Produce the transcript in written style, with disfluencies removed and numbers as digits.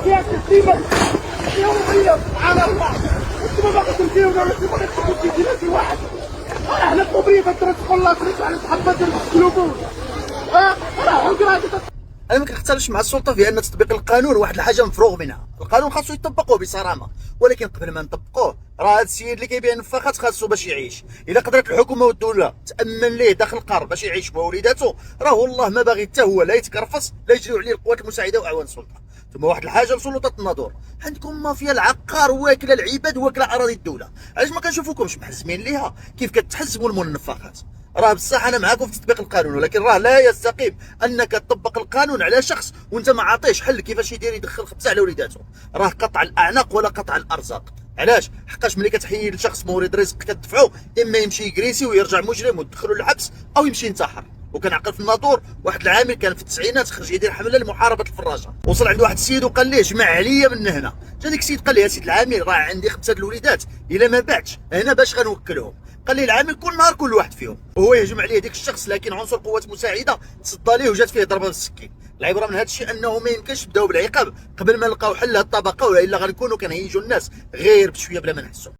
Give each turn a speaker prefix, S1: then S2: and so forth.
S1: يا كتيبة يوميا سبحان الله. انتم باغي تمشيونا ولا انتم باغي تمشيو في شي واحد؟ احنا الطوبيه ترزقوا الله تريد على الحبه ديال القلوبون. راه حكرات.
S2: انا ما كنختلفش مع السلطه في ان تطبيق القانون واحد الحاجه مفروغ منها، القانون خاصو يطبقوه بصرامه، ولكن قبل ما نطبقوه راه هذا السيد اللي كيبيع النفاخات خاصو باش يعيش. الا قدرت الحكومه والدوله تامن ليه دخل قار باش يعيش هو ووليداتو، راه والله ما باغي حتى هو لا يتكرفص لا يجريو عليه القوات المساعده واعوان السلطه. ثم واحد الحاجه لسلطه الناظور، عندكم مافيا العقار واكله العباد واكله اراضي الدوله، علاش ما كنشوفوكمش محزمين ليها كيف كتحزموا المول النفاخات؟ راه بصح انا معاكم في تطبيق القانون، ولكن راه لا يستقيم انك تطبق القانون على شخص وانت ما عاطيش حل كيفاش يدير يدخل خبزه على وليداته. راه قطع الاعناق ولا قطع الارزاق. علاش؟ حقاش ملي كتحيد لشخص مورد رزق كتدفعو اما يمشي يكريسي ويرجع مجرم وتدخلوا للحبس او يمشي ينتحر. وكنعقل في الناطور واحد العامل كان في التسعينات خرج يدير حمله لمحاربه الفراشه، وصل عند واحد السيد وقال ليه جمع عليا من هنا. جا ديك السيد قال لي يا سيد العامل راه عندي 5 الوليدات الا ما بعتش هنا باش غنوكلهم. قال لي العامل كل نهار كل واحد فيهم، وهو يهجم عليه ديك الشخص، لكن عنصر قوات مساعده تصدى ليه وجات فيه ضربه بالسكين. العبره من هذا الشيء انه ما يمكنش نبداو بالعقاب قبل ما نلقاو حل هذه الطبقه، والا غنكونوا كنهيجوا الناس غير بشويه بلا ما نحسوا.